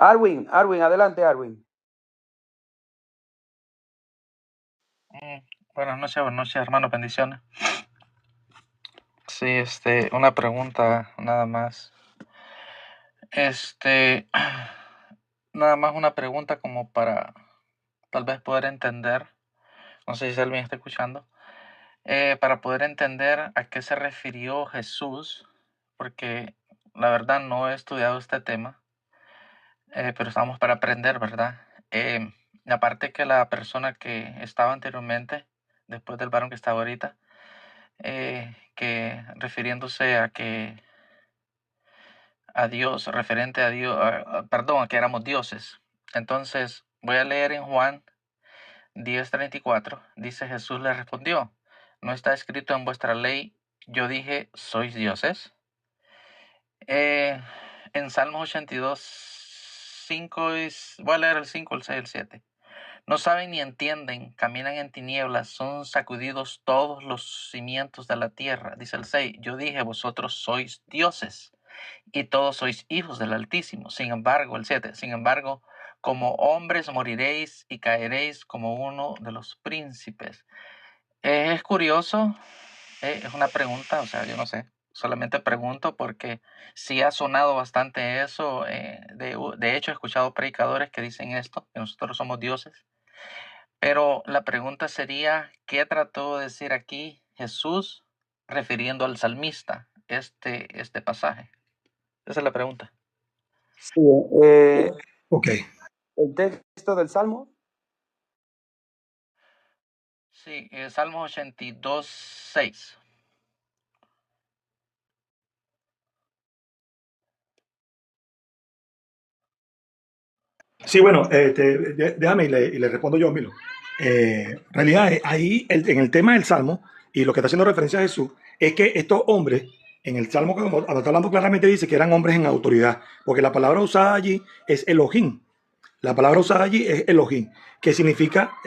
Arwin, adelante, Arwin. Buenas noches, hermano, bendiciones. Sí, una pregunta nada más. Nada más una pregunta como para tal vez poder entender, no sé si alguien está escuchando, para poder entender a qué se refirió Jesús, porque la verdad no he estudiado este tema, pero estamos para aprender, ¿verdad? Aparte que la persona que estaba anteriormente, después del varón que estaba ahorita, que refiriéndose a Dios, referente a Dios, perdón, a que éramos dioses. Entonces, voy a leer en Juan 10:34, dice: Jesús le respondió: ¿no está escrito en vuestra ley, yo dije, sois dioses? En Salmos 82:5, voy a leer el 5, el 6, el 7. No saben ni entienden, caminan en tinieblas, son sacudidos todos los cimientos de la tierra. Dice el 6, yo dije, vosotros sois dioses y todos sois hijos del Altísimo. Sin embargo, el 7, sin embargo, como hombres moriréis y caeréis como uno de los príncipes. Es curioso, es una pregunta, o sea, yo no sé, solamente pregunto porque sí ha sonado bastante eso. De hecho, he escuchado predicadores que dicen esto, que nosotros somos dioses. Pero la pregunta sería, ¿qué trató de decir aquí Jesús refiriendo al salmista este pasaje? Esa es la pregunta. Sí, Ok. el texto del Salmo. Sí, Salmos 82:6. Sí, bueno, déjame y le respondo yo, Milo. En realidad, ahí en el tema del Salmo, y lo que está haciendo referencia a Jesús, es que estos hombres, en el Salmo, cuando está hablando claramente, dice que eran hombres en autoridad, porque la palabra usada allí es Elohim. La palabra usada allí es Elohim, que significa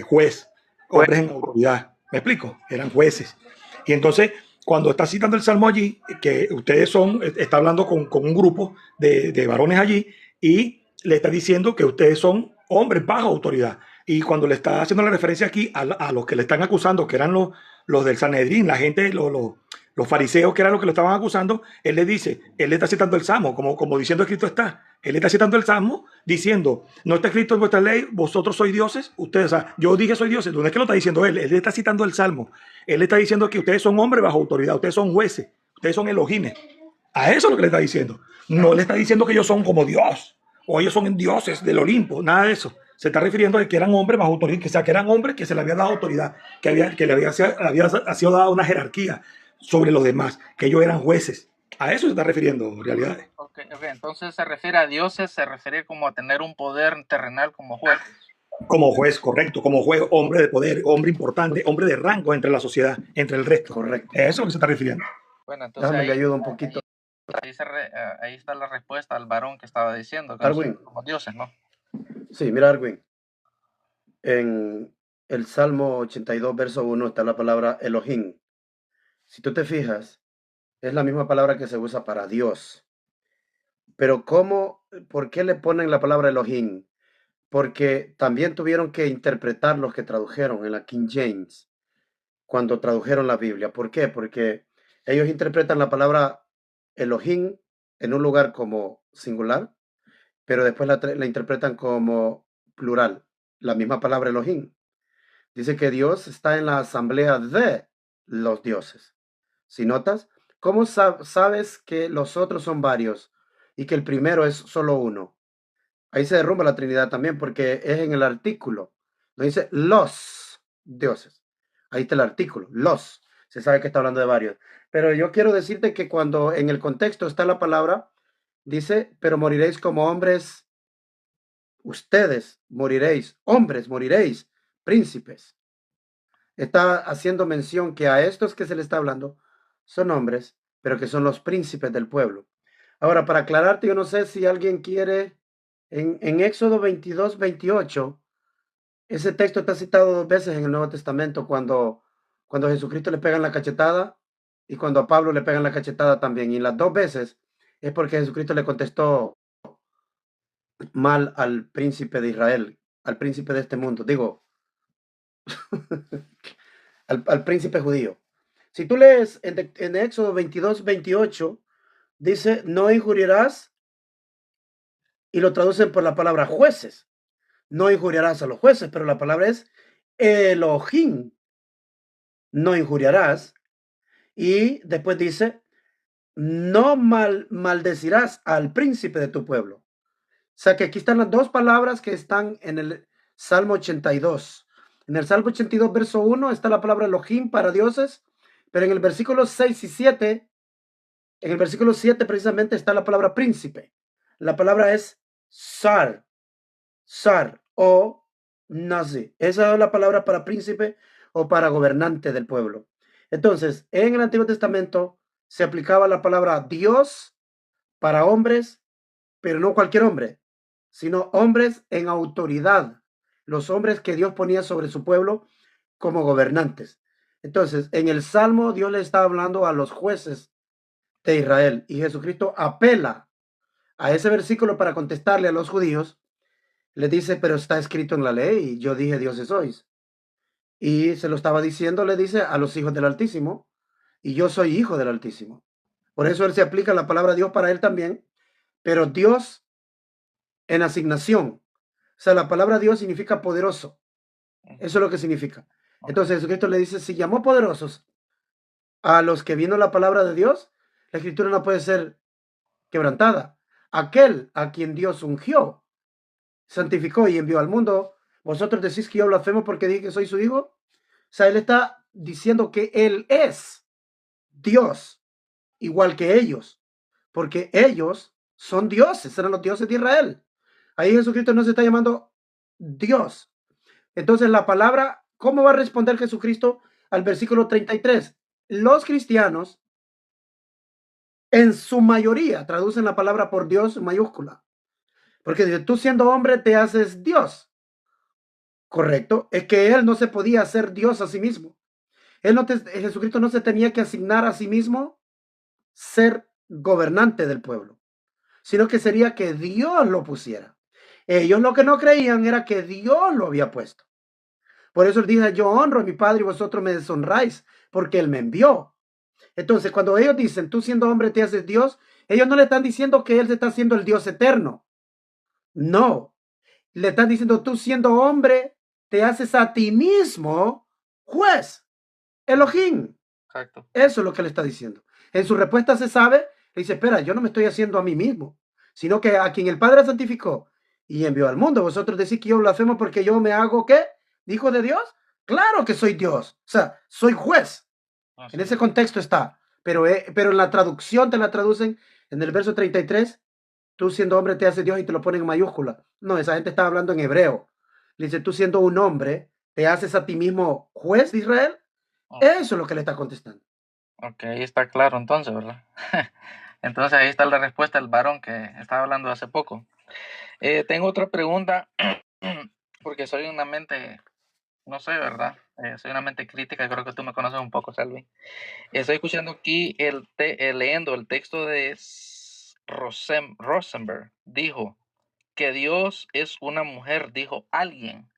juez, hombres en autoridad. ¿Me explico? Eran jueces. Y entonces, cuando está citando el Salmo allí, que ustedes está hablando con un grupo de varones allí, y le está diciendo que ustedes son hombres bajo autoridad. Y cuando le está haciendo la referencia aquí a los que le están acusando, que eran los del Sanedrín, la gente, los fariseos, que eran los que lo estaban acusando, él le dice, él le está citando el Salmo, como diciendo escrito está. Él está citando el Salmo diciendo, no está escrito en vuestra ley, vosotros sois dioses, ustedes, o sea, yo dije soy dioses, no es que lo está diciendo él está citando el Salmo. Él está diciendo que ustedes son hombres bajo autoridad, ustedes son jueces, ustedes son Elohines. A eso es lo que le está diciendo. No le está diciendo que ellos son como Dios, o ellos son dioses del Olimpo, nada de eso. Se está refiriendo a que eran hombres bajo autoridad, que, sea, que eran hombres que se le había dado autoridad, que le había sido dada una jerarquía sobre los demás, que ellos eran jueces. A eso se está refiriendo, en realidad. Okay, entonces se refiere a dioses, se refiere como a tener un poder terrenal como juez. Como juez, correcto, como juez, hombre de poder, hombre importante, hombre de rango entre la sociedad, entre el resto. Correcto. Eso es lo que se está refiriendo. Bueno, entonces Déjame le ayudo un poquito. Ahí está la respuesta al varón que estaba diciendo que Arwin. como dioses, ¿no? Sí, mira, Arwin. En el Salmo 82, verso 1, está la palabra Elohim. Si tú te fijas, es la misma palabra que se usa para Dios. Pero ¿por qué le ponen la palabra Elohim? Porque también tuvieron que interpretar los que tradujeron en la King James, cuando tradujeron la Biblia. ¿Por qué? Porque ellos interpretan la palabra Elohim en un lugar como singular, pero después la interpretan como plural, la misma palabra Elohim. Dice que Dios está en la asamblea de los dioses. Si notas, ¿cómo sabes que los otros son varios y que el primero es solo uno? Ahí se derrumba la Trinidad también porque es en el artículo. No dice los dioses. Ahí está el artículo, los. Se sabe que está hablando de varios. Pero yo quiero decirte que cuando en el contexto está la palabra, dice, pero moriréis como hombres, ustedes moriréis, hombres moriréis, príncipes. Está haciendo mención que a estos que se le está hablando son hombres, pero que son los príncipes del pueblo. Ahora, para aclararte, yo no sé si alguien quiere, en Éxodo 22-28, ese texto está citado 2 veces en el Nuevo Testamento, cuando a Jesucristo le pegan la cachetada y cuando a Pablo le pegan la cachetada también. Y las 2 veces es porque Jesucristo le contestó mal al príncipe de Israel, al príncipe de este mundo, digo, al príncipe judío. Si tú lees en Éxodo 22:28, dice, no injuriarás, y lo traducen por la palabra jueces. No injuriarás a los jueces, pero la palabra es Elohim. No injuriarás. Y después dice, no maldecirás al príncipe de tu pueblo. O sea que aquí están las dos palabras que están en el Salmo 82. En el Salmo 82, verso 1, está la palabra Elohim para dioses, pero en el versículo 6 y 7, en el versículo 7 precisamente está la palabra príncipe. La palabra es Sar o Nazi. Esa es la palabra para príncipe o para gobernante del pueblo. Entonces, en el Antiguo Testamento se aplicaba la palabra Dios para hombres, pero no cualquier hombre, sino hombres en autoridad, los hombres que Dios ponía sobre su pueblo como gobernantes. Entonces, en el Salmo Dios le está hablando a los jueces de Israel y Jesucristo apela a ese versículo para contestarle a los judíos. Le dice, pero está escrito en la ley y yo dije dioses sois. Y se lo estaba diciendo, le dice, a los hijos del Altísimo, y yo soy hijo del Altísimo. Por eso él se aplica la palabra Dios para él también, pero Dios en asignación. O sea, la palabra Dios significa poderoso. Eso es lo que significa. Entonces Jesucristo le dice, si llamó poderosos a los que vino la palabra de Dios, la escritura no puede ser quebrantada. Aquel a quien Dios ungió, santificó y envió al mundo, vosotros decís que yo blasfemo porque dije que soy su hijo. O sea, él está diciendo que él es Dios, igual que ellos, porque ellos son dioses, eran los dioses de Israel. Ahí Jesucristo no se está llamando Dios. Entonces la palabra, ¿cómo va a responder Jesucristo al versículo 33? Los cristianos, en su mayoría, traducen la palabra por Dios en mayúscula. Porque dice, tú siendo hombre te haces Dios. Correcto, es que él no se podía hacer Dios a sí mismo. Jesucristo no se tenía que asignar a sí mismo ser gobernante del pueblo, sino que sería que Dios lo pusiera. Ellos lo que no creían era que Dios lo había puesto. Por eso él dice, yo honro a mi Padre y vosotros me deshonráis, porque él me envió. Entonces, cuando ellos dicen, tú siendo hombre te haces Dios, ellos no le están diciendo que él se está haciendo el Dios eterno. No, le están diciendo, tú siendo hombre te haces a ti mismo juez, Elohim. Exacto. Eso es lo que le está diciendo. En su respuesta se sabe, le dice, espera, yo no me estoy haciendo a mí mismo, sino que a quien el Padre santificó y envió al mundo. Vosotros decís que yo blasfemo porque yo me hago, ¿qué? ¿Hijo de Dios? Claro que soy Dios. O sea, soy juez. En ese contexto está. Pero en la traducción te la traducen en el verso 33. Tú siendo hombre te haces Dios y te lo ponen en mayúscula. No, esa gente está hablando en hebreo. Le dice, tú siendo un hombre, te haces a ti mismo juez de Israel. Eso es lo que le está contestando. Ok, está claro entonces, ¿verdad? Entonces ahí está la respuesta del varón que estaba hablando hace poco. Tengo otra pregunta, porque soy una mente, no sé, ¿verdad? Soy una mente crítica, creo que tú me conoces un poco, Salvi. Estoy escuchando aquí, leyendo el texto de Rosenberg. Dijo que Dios es una mujer, dijo alguien.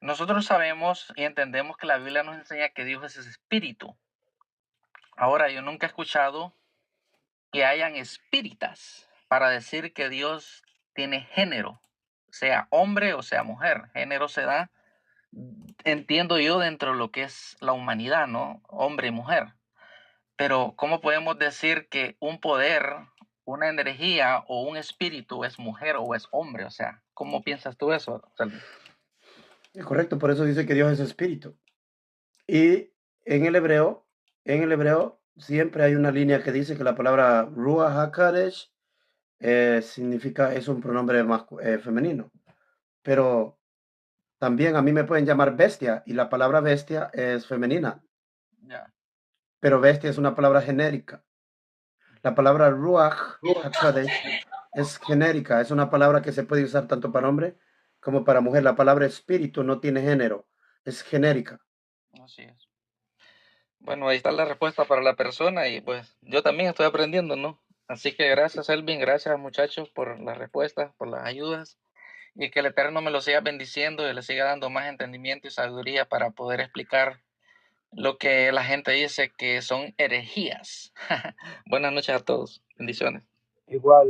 Nosotros sabemos y entendemos que la Biblia nos enseña que Dios es espíritu. Ahora, yo nunca he escuchado que hayan espíritas para decir que Dios tiene género, sea hombre o sea mujer. Género se da, entiendo yo, dentro de lo que es la humanidad, ¿no? Hombre y mujer. Pero ¿cómo podemos decir que un poder, una energía o un espíritu es mujer o es hombre? O sea, ¿cómo piensas tú eso, Salvi? Es correcto, por eso dice que Dios es espíritu. Y en el hebreo siempre hay una línea que dice que la palabra Ruach HaKodesh significa, es un pronombre femenino. Pero también a mí me pueden llamar bestia y la palabra bestia es femenina. Ya. Pero bestia es una palabra genérica. La palabra Ruach HaKodesh es genérica, es una palabra que se puede usar tanto para hombre como para mujer. La palabra espíritu no tiene género, es genérica. Así es. Bueno, ahí está la respuesta para la persona y pues yo también estoy aprendiendo, ¿no? Así que gracias, Elvin, gracias, muchachos, por las respuestas, por las ayudas, y que el Eterno me lo siga bendiciendo y le siga dando más entendimiento y sabiduría para poder explicar lo que la gente dice que son herejías. Buenas noches a todos. Bendiciones. Igual.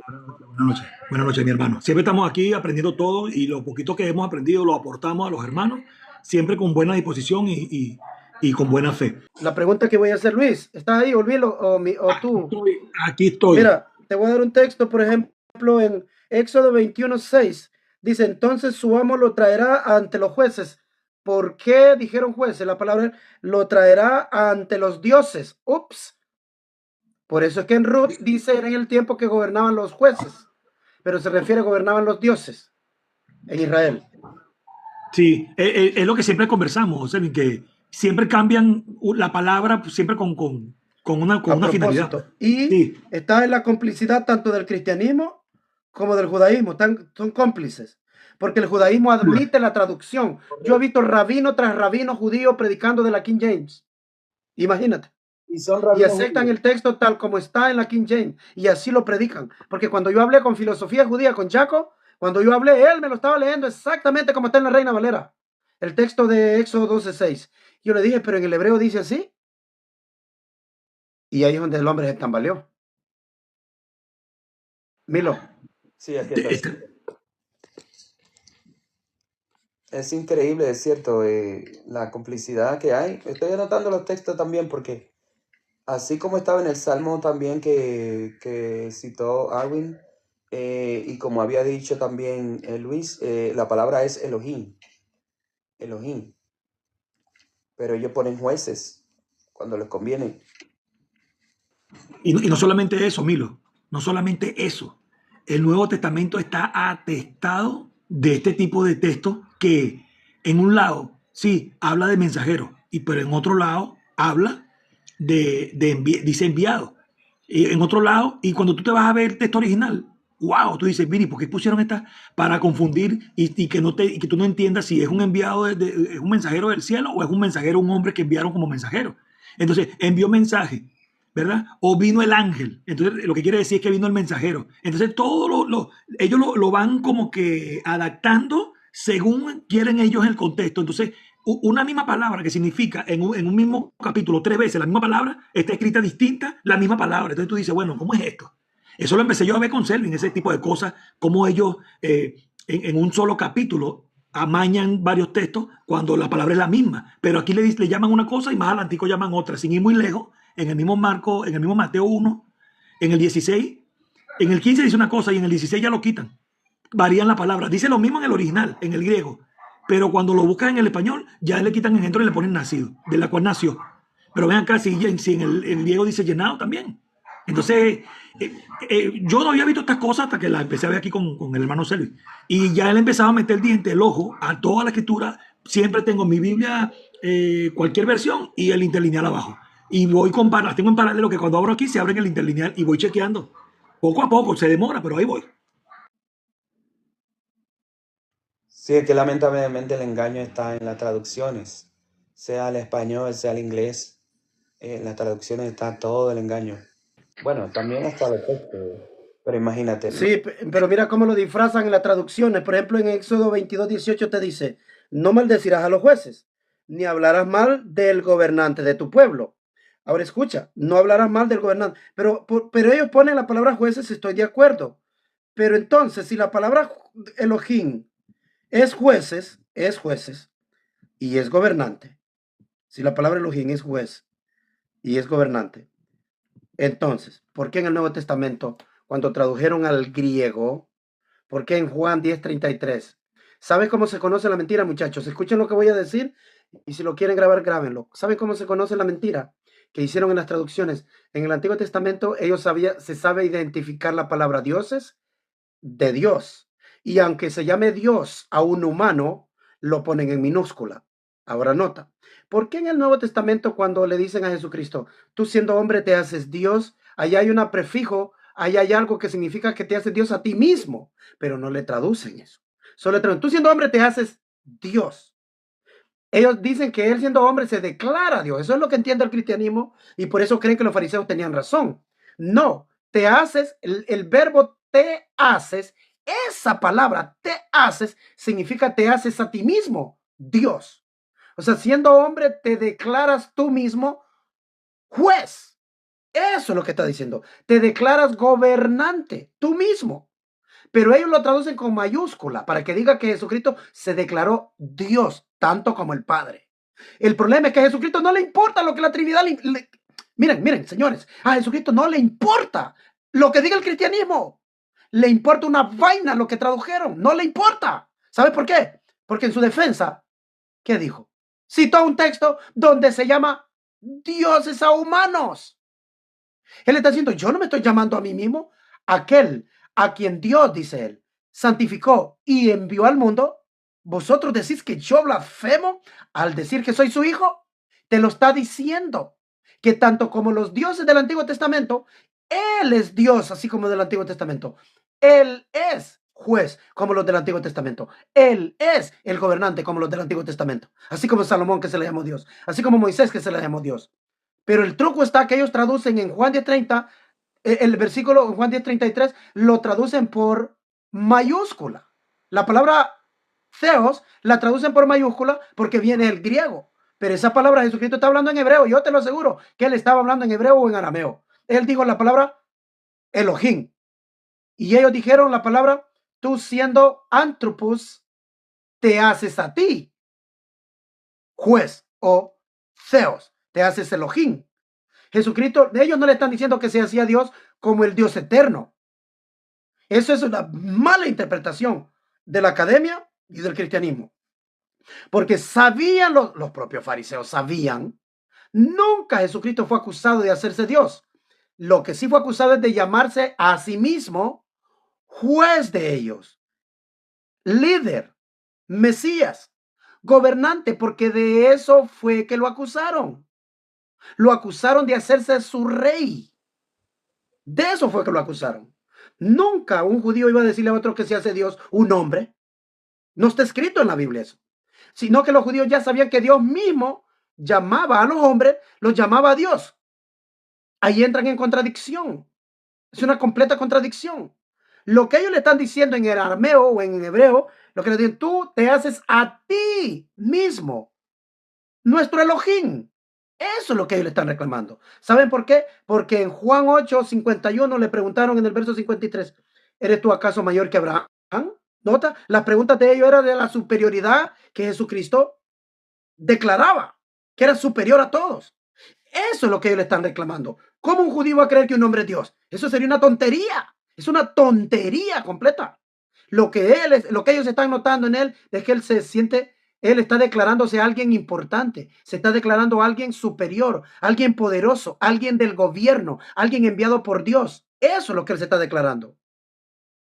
Buenas noches, mi hermano. Siempre estamos aquí aprendiendo todo y lo poquito que hemos aprendido lo aportamos a los hermanos, siempre con buena disposición y con buena fe. La pregunta que voy a hacer, Luis, ¿estás ahí, Olvilo, o tú? Aquí estoy. Mira, te voy a dar un texto, por ejemplo, en Éxodo 21:6. Dice, entonces su amo lo traerá ante los jueces. ¿Por qué dijeron jueces? La palabra lo traerá ante los dioses. Ups. Por eso es que en Ruth dice, era en el tiempo que gobernaban los jueces, pero se refiere a gobernaban los dioses en Israel. Sí, es lo que siempre conversamos, Selvin, que siempre cambian la palabra, siempre con una finalidad. Y Sí. está en la complicidad tanto del cristianismo como del judaísmo. Son cómplices. Porque el judaísmo admite la traducción. Yo he visto rabino tras rabino judío predicando de la King James. Imagínate. Y aceptan el texto tal como está en la King James. Y así lo predican. Porque cuando yo hablé con filosofía judía con Jaco, cuando yo hablé, él me lo estaba leyendo exactamente como está en la Reina Valera. El texto de Éxodo 12:6. Yo le dije, pero en el hebreo dice así. Y ahí es donde el hombre se tambaleó. Milo. Sí, aquí está. Es increíble, es cierto, la complicidad que hay. Estoy anotando los textos también porque así como estaba en el Salmo también que citó Arwin, y como había dicho también Luis, la palabra es Elohim. Elohim. Pero ellos ponen jueces cuando les conviene. Y no solamente eso, Milo, no solamente eso. El Nuevo Testamento está atestado de este tipo de textos que en un lado, sí, habla de mensajero, pero en otro lado habla dice enviado. Y en otro lado, y cuando tú te vas a ver el texto original, wow, tú dices, mire, ¿por qué pusieron esta para confundir y que tú no entiendas si es un enviado, es un mensajero del cielo o es un mensajero, un hombre que enviaron como mensajero? Entonces, envió mensaje, ¿verdad? O vino el ángel. Entonces, lo que quiere decir es que vino el mensajero. Entonces, ellos lo van como que adaptando según quieren ellos el contexto. Entonces, una misma palabra que significa en un mismo capítulo 3 veces la misma palabra, está escrita distinta la misma palabra. Entonces tú dices, bueno, ¿cómo es esto? Eso lo empecé yo a ver con Selvin, ese tipo de cosas, cómo ellos en un solo capítulo amañan varios textos cuando la palabra es la misma. Pero aquí le llaman una cosa y más adelantico llaman otra, sin ir muy lejos. En el mismo Marco, en el mismo Mateo 1, en el 16, en el 15 dice una cosa y en el 16 ya lo quitan. Varían la palabra. Dice lo mismo en el original, en el griego. Pero cuando lo buscan en el español, ya le quitan engendro y le ponen nacido, de la cual nació. Pero ven acá, si en el griego dice llenado también. Entonces, yo no había visto estas cosas hasta que las empecé a ver aquí con el hermano Selvin. Y ya él empezaba a meter el diente, el ojo a toda la escritura. Siempre tengo mi Biblia, cualquier versión, y el interlineal abajo. Y voy comparando, tengo en paralelo que cuando abro aquí se abre en el interlineal y voy chequeando. Poco a poco, se demora, pero ahí voy. Sí, es que lamentablemente el engaño está en las traducciones, sea el español, sea el inglés, en las traducciones está todo el engaño. Bueno, también hasta el texto, pero imagínate. Sí, pero mira cómo lo disfrazan en las traducciones. Por ejemplo, en Éxodo 22:18 te dice, no maldecirás a los jueces, ni hablarás mal del gobernante de tu pueblo. Ahora escucha, no hablarás mal del gobernante. Pero ellos ponen la palabra jueces, estoy de acuerdo. Pero entonces, si la palabra Elohim es jueces y es gobernante. Si la palabra Elohim es juez y es gobernante. Entonces, ¿por qué en el Nuevo Testamento, cuando tradujeron al griego, por qué en Juan 10:33? ¿Sabes cómo se conoce la mentira, muchachos? Escuchen lo que voy a decir y si lo quieren grabar, grábenlo. ¿Saben cómo se conoce la mentira que hicieron en las traducciones? En el Antiguo Testamento se sabe identificar la palabra dioses de Dios. Y aunque se llame Dios a un humano, lo ponen en minúscula. Ahora nota, ¿por qué en el Nuevo Testamento cuando le dicen a Jesucristo, tú siendo hombre te haces Dios, allá hay un prefijo, allá hay algo que significa que te haces Dios a ti mismo, pero no le traducen eso? Solo le traducen, tú siendo hombre te haces Dios. Ellos dicen que él siendo hombre se declara Dios. Eso es lo que entiende el cristianismo y por eso creen que los fariseos tenían razón. No, te haces, el verbo te haces, esa palabra te haces significa te haces a ti mismo, Dios. O sea, siendo hombre, te declaras tú mismo juez. Eso es lo que está diciendo. Te declaras gobernante, tú mismo. Pero ellos lo traducen con mayúscula para que diga que Jesucristo se declaró Dios, tanto como el Padre. El problema es que a Jesucristo no le importa lo que la Trinidad miren, señores, a Jesucristo no le importa lo que diga el cristianismo. Le importa una vaina lo que tradujeron. No le importa. ¿Sabe por qué? Porque en su defensa, ¿qué dijo? Citó un texto donde se llama dioses a humanos. Él está diciendo, yo no me estoy llamando a mí mismo. Aquel a quien Dios, dice él, santificó y envió al mundo. ¿Vosotros decís que yo blasfemo al decir que soy su hijo? Te lo está diciendo. Que tanto como los dioses del Antiguo Testamento, Él es Dios, así como del Antiguo Testamento. Él es juez, como los del Antiguo Testamento. Él es el gobernante, como los del Antiguo Testamento. Así como Salomón, que se le llamó Dios. Así como Moisés, que se le llamó Dios. Pero el truco está que ellos traducen en Juan 10:30, el versículo en Juan 10:33, lo traducen por mayúscula. La palabra Theos la traducen por mayúscula porque viene del griego. Pero esa palabra Jesucristo está hablando en hebreo. Yo te lo aseguro que él estaba hablando en hebreo o en arameo. Él dijo la palabra Elohim. Y ellos dijeron la palabra, tú siendo Anthropos, te haces a ti juez, o Theos, te haces Elohim. Jesucristo, ellos no le están diciendo que se hacía Dios como el Dios eterno. Eso es una mala interpretación de la academia y del cristianismo. Porque sabían los propios fariseos, sabían, nunca Jesucristo fue acusado de hacerse Dios. Lo que sí fue acusado es de llamarse a sí mismo juez de ellos, líder, Mesías, gobernante, porque de eso fue que lo acusaron. Lo acusaron de hacerse su rey. De eso fue que lo acusaron. Nunca un judío iba a decirle a otro que se hace Dios un hombre. No está escrito en la Biblia eso. Sino que los judíos ya sabían que Dios mismo llamaba a los hombres, los llamaba a Dios. Ahí entran en contradicción. Es una completa contradicción. Lo que ellos le están diciendo en el arameo o en hebreo, lo que le dicen, tú te haces a ti mismo nuestro Elohim. Eso es lo que ellos le están reclamando. ¿Saben por qué? Porque en Juan 8:51 le preguntaron en el verso 53, ¿eres tú acaso mayor que Abraham? Nota, las preguntas de ellos eran de la superioridad que Jesucristo declaraba, que era superior a todos. Eso es lo que ellos le están reclamando. ¿Cómo un judío va a creer que un hombre es Dios? Eso sería una tontería. Es una tontería completa. Lo que ellos están notando en él es que él se siente, él está declarándose alguien importante, se está declarando alguien superior, alguien poderoso, alguien del gobierno, alguien enviado por Dios. Eso es lo que él se está declarando.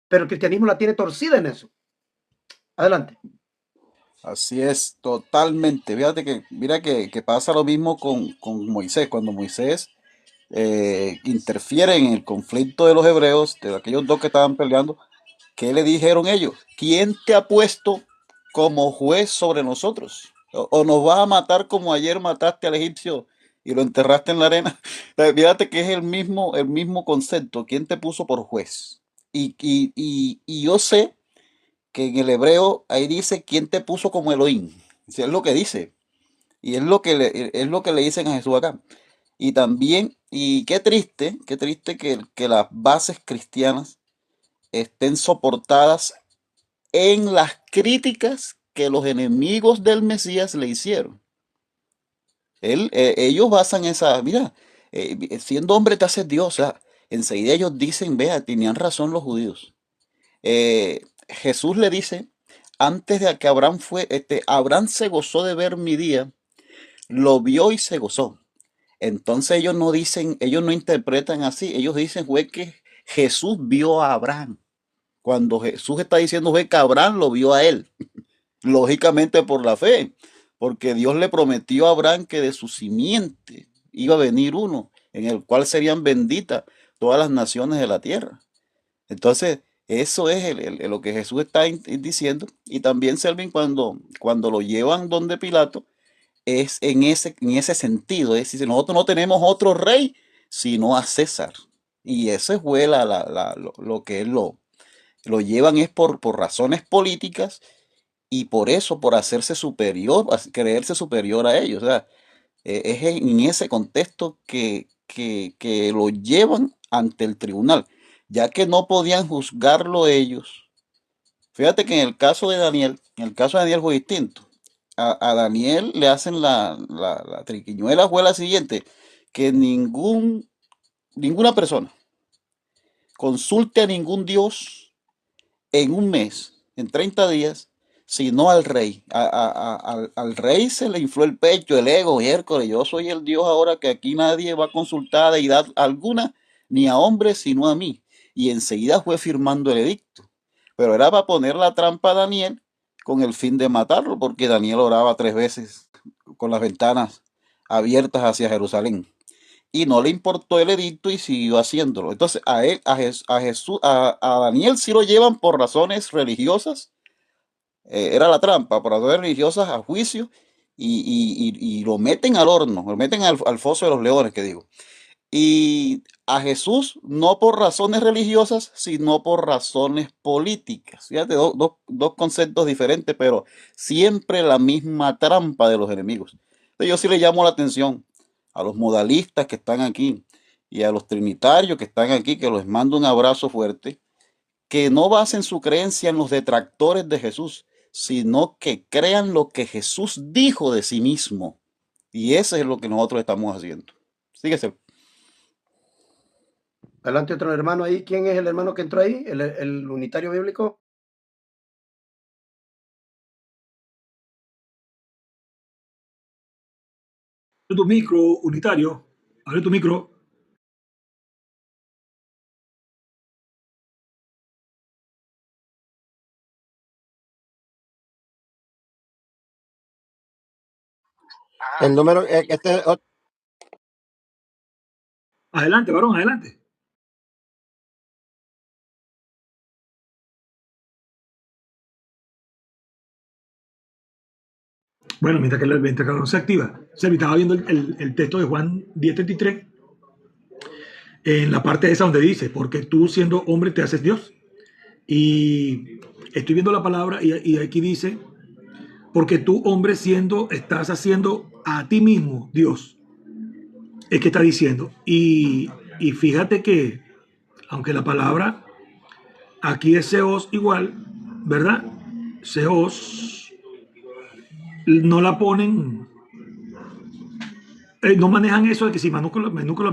Pero el cristianismo la tiene torcida en eso. Adelante. Así es, totalmente. Fíjate que, mira que pasa lo mismo con Moisés. Cuando Moisés interfiere en el conflicto de los hebreos, de aquellos dos que estaban peleando, ¿qué le dijeron ellos? ¿Quién te ha puesto como juez sobre nosotros? ¿O nos vas a matar como ayer mataste al egipcio y lo enterraste en la arena? Fíjate que es el mismo concepto. ¿Quién te puso por juez? Y yo sé que en el hebreo ahí dice quién te puso como Elohim. Sí, es lo que dice. Y es lo que le dicen a Jesús acá. Y también, y qué triste que las bases cristianas estén soportadas en las críticas que los enemigos del Mesías le hicieron. Ellos basan esa, mira, siendo hombre te haces Dios. O sea, enseguida ellos dicen, vea, tenían razón los judíos. Jesús le dice, antes de que Abraham Abraham se gozó de ver mi día, lo vio y se gozó. Entonces ellos no dicen, ellos no interpretan así, ellos dicen, fue que Jesús vio a Abraham. Cuando Jesús está diciendo, fue que Abraham lo vio a él, lógicamente por la fe, porque Dios le prometió a Abraham que de su simiente iba a venir uno, en el cual serían benditas todas las naciones de la tierra. Entonces, eso es lo que Jesús está diciendo. Y también, Selvin, cuando lo llevan donde Pilato, es en ese sentido. Es decir, nosotros no tenemos otro rey sino a César. Y ese fue lo que él lo llevan es por razones políticas y por eso, por hacerse superior, creerse superior a ellos. O sea, es en ese contexto que lo llevan ante el tribunal, ya que no podían juzgarlo ellos. Fíjate que en el caso de Daniel fue distinto. A Daniel le hacen la triquiñuela fue la siguiente, que ninguna persona consulte a ningún dios en un mes, en 30 días, sino al rey. Al rey se le infló el pecho, el ego, miércoles, yo soy el Dios ahora que aquí nadie va a consultar a deidad alguna, ni a hombres, sino a mí. Y enseguida fue firmando el edicto. Pero era para poner la trampa a Daniel con el fin de matarlo, porque Daniel oraba 3 veces con las ventanas abiertas hacia Jerusalén y no le importó el edicto y siguió haciéndolo. Entonces a él, a Jesús, a Daniel sí lo llevan por razones religiosas, era la trampa, por razones religiosas a juicio y lo meten al horno, lo meten al foso de los leones, que digo. Y a Jesús no por razones religiosas, sino por razones políticas. Fíjate, dos conceptos diferentes, pero siempre la misma trampa de los enemigos. Entonces yo sí le llamo la atención a los modalistas que están aquí y a los trinitarios que están aquí, que les mando un abrazo fuerte, que no basen su creencia en los detractores de Jesús, sino que crean lo que Jesús dijo de sí mismo. Y eso es lo que nosotros estamos haciendo. Síguese. Adelante otro hermano ahí. ¿Quién es el hermano que entró ahí? ¿El unitario bíblico? Abre tu micro, unitario. Abre tu micro. El número, Adelante, varón, adelante. Bueno, mientras que el varón se activa, se estaba viendo el texto de Juan 10:33, en la parte esa donde dice, porque tú siendo hombre te haces Dios. Y estoy viendo la palabra y aquí dice, porque tú hombre siendo, estás haciendo a ti mismo Dios. Es que está diciendo. Y fíjate que, aunque la palabra aquí es Seos igual, ¿verdad? Seos no la ponen, no manejan eso de que si minúscula, minúscula,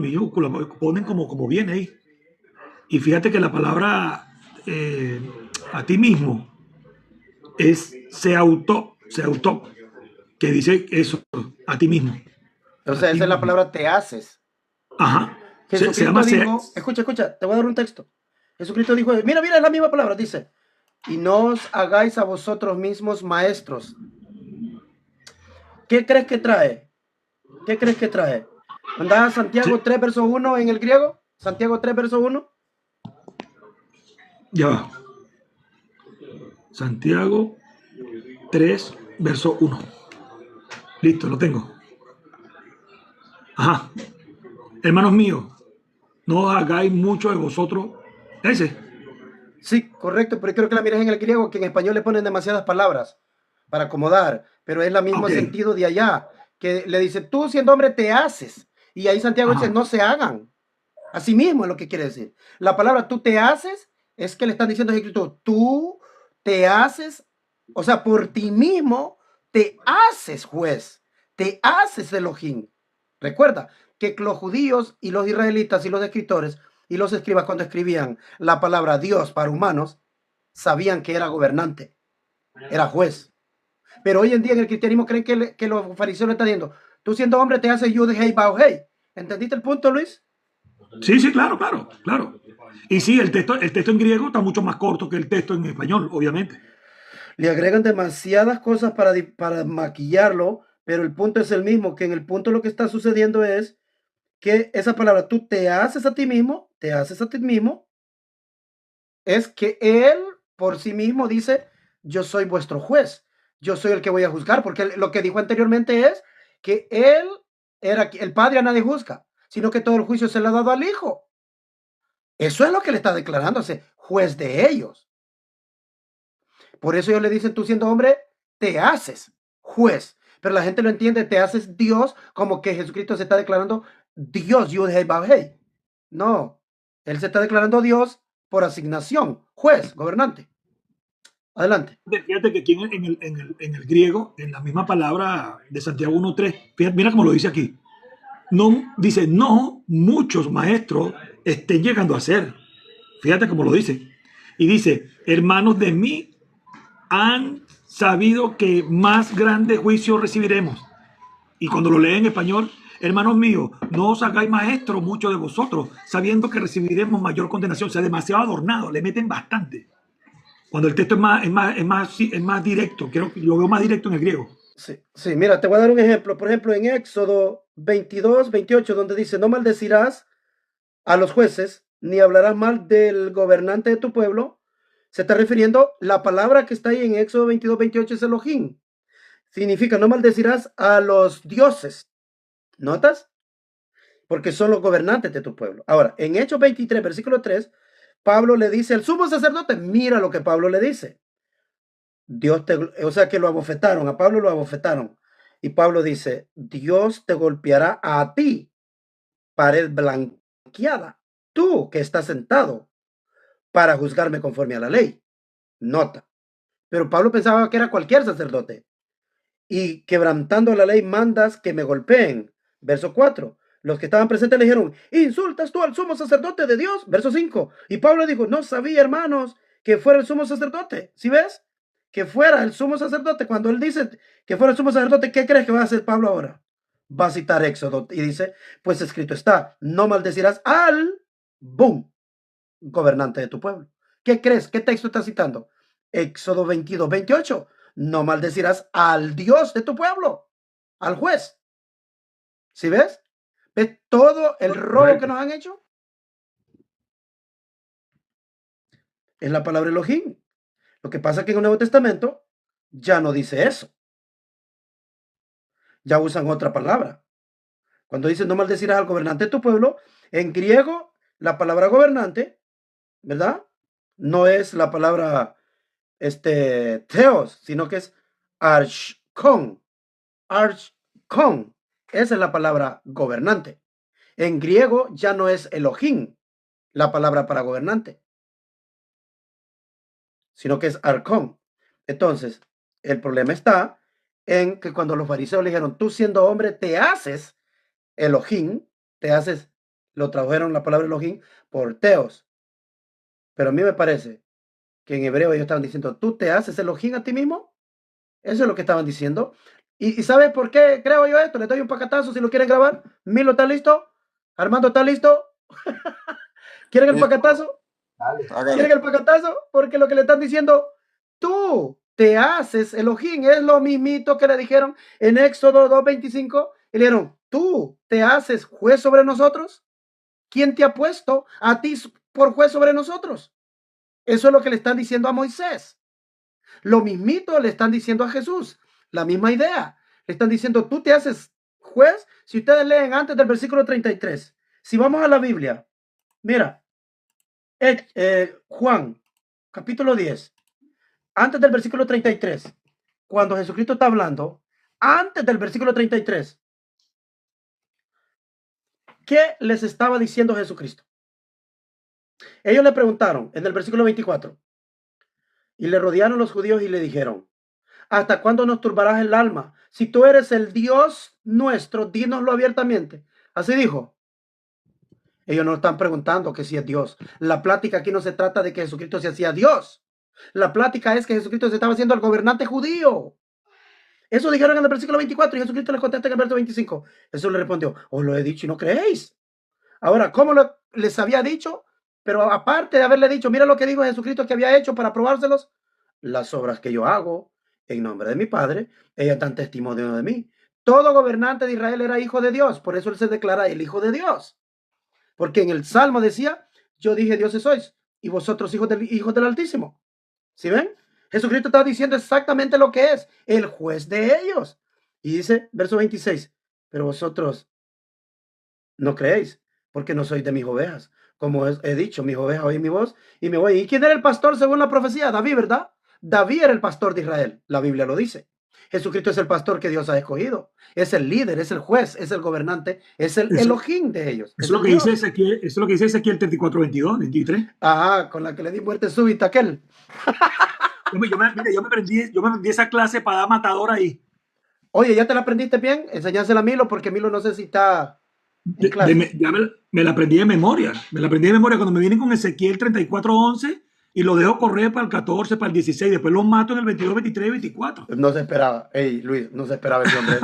ponen como viene ahí. Y fíjate que la palabra a ti mismo es se auto, que dice eso, a ti mismo. o sea, A ti esa es la mismo. palabra te haces. Ajá. Se Jesucristo llama dijo, escucha, te voy a dar un texto. Jesucristo dijo, mira, es la misma palabra, dice, y no os hagáis a vosotros mismos maestros. ¿Qué crees que trae? ¿Qué crees que trae? ¿Andaba Santiago 3, verso 1 en el griego? Santiago 3, verso 1. Ya va. Santiago 3, verso 1. Listo, lo tengo. Ajá. Hermanos míos, no os hagáis mucho de vosotros. Ese. Sí, correcto, pero creo que la miras en el griego, que en español le ponen demasiadas palabras para acomodar, pero es el mismo Ok. sentido de allá, que le dice, tú siendo hombre te haces, y ahí Santiago dice, Ajá. no se hagan. Así mismo es lo que quiere decir. La palabra tú te haces es que le están diciendo a Jesucristo, tú te haces, o sea, por ti mismo te haces juez, te haces Elohim. Recuerda que los judíos y los israelitas y los escritores y los escribas cuando escribían la palabra Dios para humanos, sabían que era gobernante, era juez. Pero hoy en día en el cristianismo creen que los fariseos le están diciendo, tú siendo hombre te haces Yud, Hei, Bau, Hei. ¿Entendiste el punto, Luis? Sí, claro. Y sí, el texto en griego está mucho más corto que el texto en español, obviamente. Le agregan demasiadas cosas para maquillarlo, pero el punto es el mismo, que en el punto lo que está sucediendo es que esa palabra, tú te haces a ti mismo, es que él por sí mismo dice, yo soy vuestro juez, yo soy el que voy a juzgar, porque lo que dijo anteriormente es que él era el padre, a nadie juzga, sino que todo el juicio se le ha dado al hijo. Eso es lo que le está declarándose, juez de ellos. Por eso ellos le dicen, tú siendo hombre, te haces juez. Pero la gente lo entiende, te haces Dios, como que Jesucristo se está declarando Dios, Yud Hei Vav Hei. No, él se está declarando Dios por asignación, juez, gobernante. Adelante. Fíjate que aquí en el griego, en la misma palabra de Santiago 1.3, mira cómo lo dice aquí. No, dice, no muchos maestros estén llegando a ser. Fíjate cómo lo dice. Y dice, hermanos de mí han sabido que más grande juicio recibiremos. Y cuando lo lee en español, hermanos míos, no os hagáis maestros muchos de vosotros, sabiendo que recibiremos mayor condenación. O sea, demasiado adornado, le meten bastante. Cuando el texto es más directo, lo veo más directo en el griego. Sí, mira, te voy a dar un ejemplo. Por ejemplo, en Éxodo 22, 28, donde dice, no maldecirás a los jueces, ni hablarás mal del gobernante de tu pueblo. Se está refiriendo, la palabra que está ahí en Éxodo 22, 28 es Elohim. Significa, no maldecirás a los dioses. ¿Notas? Porque son los gobernantes de tu pueblo. Ahora, en Hechos 23, versículo 3, Pablo le dice al sumo sacerdote, mira lo que Pablo le dice. O sea que lo abofetaron, a Pablo lo abofetaron. Y Pablo dice, Dios te golpeará a ti, pared blanqueada, tú que estás sentado para juzgarme conforme a la ley. Nota. Pero Pablo pensaba que era cualquier sacerdote. Y quebrantando la ley mandas que me golpeen. Verso 4. Los que estaban presentes le dijeron, ¿insultas tú al sumo sacerdote de Dios? Verso 5. Y Pablo dijo, no sabía, hermanos, que fuera el sumo sacerdote. ¿Sí ves? Que fuera el sumo sacerdote. Cuando él dice que fuera el sumo sacerdote, ¿qué crees que va a hacer Pablo ahora? Va a citar Éxodo y dice, pues escrito está, no maldecirás al, boom, gobernante de tu pueblo. ¿Qué crees? ¿Qué texto está citando? Éxodo 22, 28. No maldecirás al Dios de tu pueblo, al juez. ¿Sí ves? ¿Ves todo el robo que nos han hecho? Es la palabra Elohim. Lo que pasa es que en el Nuevo Testamento ya no dice eso. Ya usan otra palabra. Cuando dicen no maldecirás al gobernante de tu pueblo, en griego la palabra gobernante, ¿verdad? No es la palabra theos, sino que es archkon. Archkon. Esa es la palabra gobernante. En griego ya no es Elohim la palabra para gobernante, sino que es archon. Entonces, el problema está en que cuando los fariseos le dijeron, tú siendo hombre te haces Elohim, lo tradujeron la palabra Elohim por teos. Pero a mí me parece que en hebreo ellos estaban diciendo, tú te haces Elohim a ti mismo. Eso es lo que estaban diciendo. ¿Y sabes por qué creo yo esto? Les doy un pacatazo si lo quieren grabar. Milo, ¿está listo? Armando, ¿está listo? ¿Quieren el pacatazo? ¿Quieren el pacatazo? Porque lo que le están diciendo, tú te haces Elohim, es lo mismito que le dijeron en Éxodo 2:25. Y le dijeron, tú te haces juez sobre nosotros. ¿Quién te ha puesto a ti por juez sobre nosotros? Eso es lo que le están diciendo a Moisés. Lo mismito le están diciendo a Jesús. La misma idea. Le están diciendo, tú te haces juez. Si ustedes leen antes del versículo 33, si vamos a la Biblia, mira, Juan, capítulo 10, antes del versículo 33, cuando Jesucristo está hablando, antes del versículo 33, ¿qué les estaba diciendo Jesucristo? Ellos le preguntaron en el versículo 24, y le rodearon los judíos y le dijeron, ¿hasta cuándo nos turbarás el alma? Si tú eres el Dios nuestro, dínoslo abiertamente. Así dijo. Ellos no están preguntando que si es Dios. La plática aquí no se trata de que Jesucristo se hacía Dios. La plática es que Jesucristo se estaba haciendo el gobernante judío. Eso dijeron en el versículo 24 y Jesucristo les contesta en el verso 25. Jesús le respondió, os lo he dicho y no creéis. Ahora, ¿cómo les había dicho? Pero aparte de haberle dicho, mira lo que dijo Jesucristo que había hecho para probárselos. Las obras que yo hago en nombre de mi Padre, ellas dan testimonio de mí. Todo gobernante de Israel era hijo de Dios. Por eso él se declara el hijo de Dios. Porque en el Salmo decía, yo dije dioses sois y vosotros hijos del Altísimo. ¿Sí ven? Jesucristo está diciendo exactamente lo que es, el juez de ellos. Y dice, verso 26, pero vosotros no creéis, porque no sois de mis ovejas, como he dicho, mis ovejas oyen mi voz y me oyen. ¿Y quién era el pastor según la profecía? David, ¿verdad? David era el pastor de Israel, la Biblia lo dice. Jesucristo es el pastor que Dios ha escogido. Es el líder, es el juez, es el gobernante, es el Elohim de ellos. Eso es lo que dice Ezequiel, eso es lo que dice Ezequiel 34, 22, 23. Ajá, con la que le di muerte súbita a aquel. Yo me aprendí esa clase para dar matador ahí. Oye, ¿ya te la aprendiste bien? Enseñásela a Milo, porque Milo no sé si está en clase. Ya me la aprendí de memoria. Me la aprendí de memoria cuando me vienen con Ezequiel 34, 11 y lo dejo correr para el 14, para el 16. Después lo mato en el 22, 23 y 24. No se esperaba. Ey, Luis, no se esperaba ese hombre.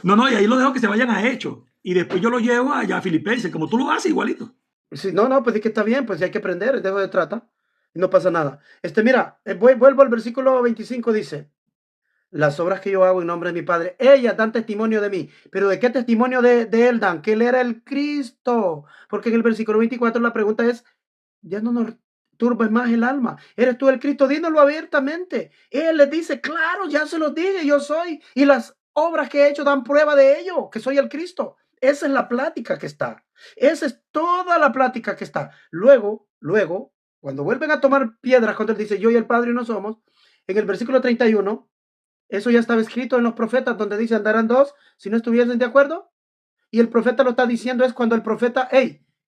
No, y ahí lo dejo que se vayan a Hechos. Y después yo lo llevo allá a Filipenses, como tú lo haces, igualito. Sí, no, pues es que está bien, pues hay que aprender, de eso se trata. Y no pasa nada. Mira, vuelvo al versículo 25, dice: las obras que yo hago en nombre de mi Padre, ellas dan testimonio de mí. ¿Pero de qué testimonio de él dan? Que él era el Cristo. Porque en el versículo 24 la pregunta es: ya no nos turbes más el alma. ¿Eres tú el Cristo? Dínoslo abiertamente. Él les dice: claro, ya se los dije, yo soy. Y las obras que he hecho dan prueba de ello, que soy el Cristo. Esa es la plática que está. Esa es toda la plática que está. Luego, cuando vuelven a tomar piedras, cuando él dice: yo y el Padre no somos, en el versículo 31, eso ya estaba escrito en los profetas, donde dice: andarán dos si no estuviesen de acuerdo. Y el profeta lo está diciendo es cuando el profeta,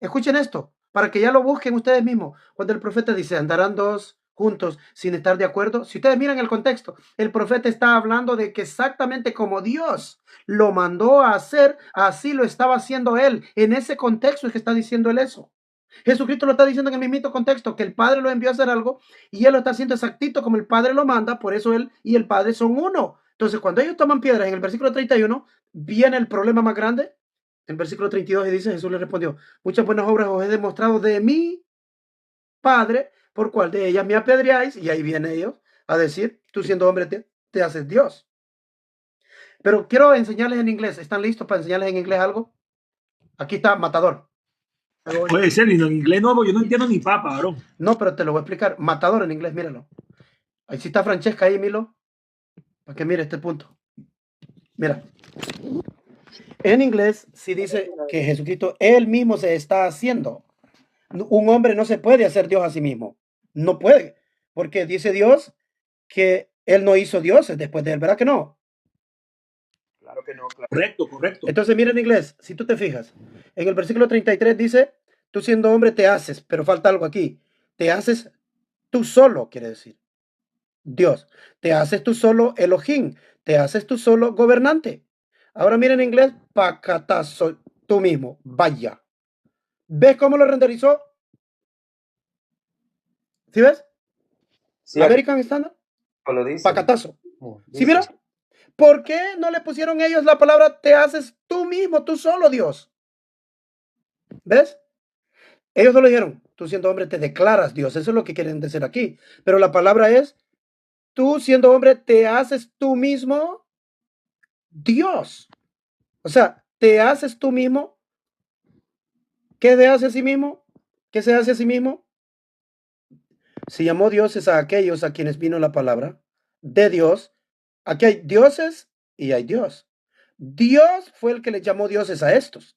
escuchen esto, para que ya lo busquen ustedes mismos. Cuando el profeta dice: andarán dos juntos sin estar de acuerdo. Si ustedes miran el contexto, el profeta está hablando de que exactamente como Dios lo mandó a hacer, así lo estaba haciendo él. En ese contexto es que está diciendo él eso. Jesucristo lo está diciendo en el mismo contexto, que el Padre lo envió a hacer algo y él lo está haciendo exactito como el Padre lo manda. Por eso él y el Padre son uno. Entonces, cuando ellos toman piedras en el versículo 31, viene el problema más grande. En versículo 32 y dice: Jesús le respondió: muchas buenas obras os he demostrado de mi Padre, por cuál de ellas me apedreáis. Y ahí vienen ellos a decir: tú siendo hombre te haces Dios. Pero quiero enseñarles en inglés. ¿Están listos para enseñarles en inglés algo? Aquí está, matador. Puede ser, y en inglés no, yo no entiendo ni papa, varón. No, pero te lo voy a explicar. Matador en inglés, míralo. Ahí sí está Francesca ahí, Milo. Para que mire este punto. Mira. En inglés sí dice que Jesucristo él mismo se está haciendo. Un hombre no se puede hacer Dios a sí mismo. No puede. Porque dice Dios que él no hizo dioses después de él, ¿verdad que no? Claro que no, claro. Correcto. Entonces, mira en inglés, si tú te fijas, en el versículo 33 dice: tú siendo hombre te haces, pero falta algo aquí. Te haces tú solo, quiere decir Dios. Te haces tú solo Elohim. Te haces tú solo gobernante. Ahora mira en inglés: pacatazo, tú mismo, vaya. ¿Ves cómo lo renderizó? ¿Sí ves? Sí, American Standard. lo dice. Pacatazo. ¿Sí mira? ¿Por qué no le pusieron ellos la palabra te haces tú mismo, tú solo, Dios? ¿Ves? Ellos solo dijeron: tú siendo hombre te declaras Dios. Eso es lo que quieren decir aquí. Pero la palabra es: tú siendo hombre te haces tú mismo Dios. O sea, te haces tú mismo. ¿Qué se hace a sí mismo? ¿Qué se hace a sí mismo? Se llamó dioses a aquellos a quienes vino la palabra de Dios. Aquí hay dioses y hay Dios. Dios fue el que les llamó dioses a estos.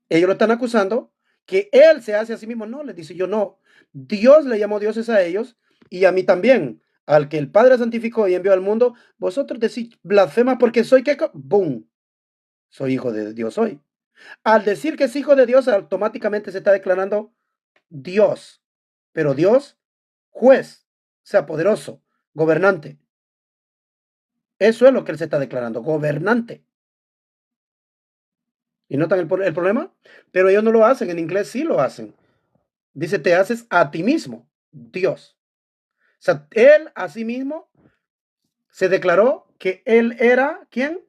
Ellos lo están acusando que él se hace a sí mismo. No, les dice: yo no. Dios le llamó dioses a ellos y a mí también. Al que el Padre santificó y envió al mundo, vosotros decís blasfemas porque soy que... ¡Bum! Soy hijo de Dios hoy. Al decir que es hijo de Dios, automáticamente se está declarando Dios. Pero Dios, juez, sea poderoso, gobernante. Eso es lo que él se está declarando, gobernante. ¿Y notan el problema? Pero ellos no lo hacen, en inglés sí lo hacen. Dice: te haces a ti mismo, Dios. O sea, él a sí mismo se declaró que él era, ¿quién?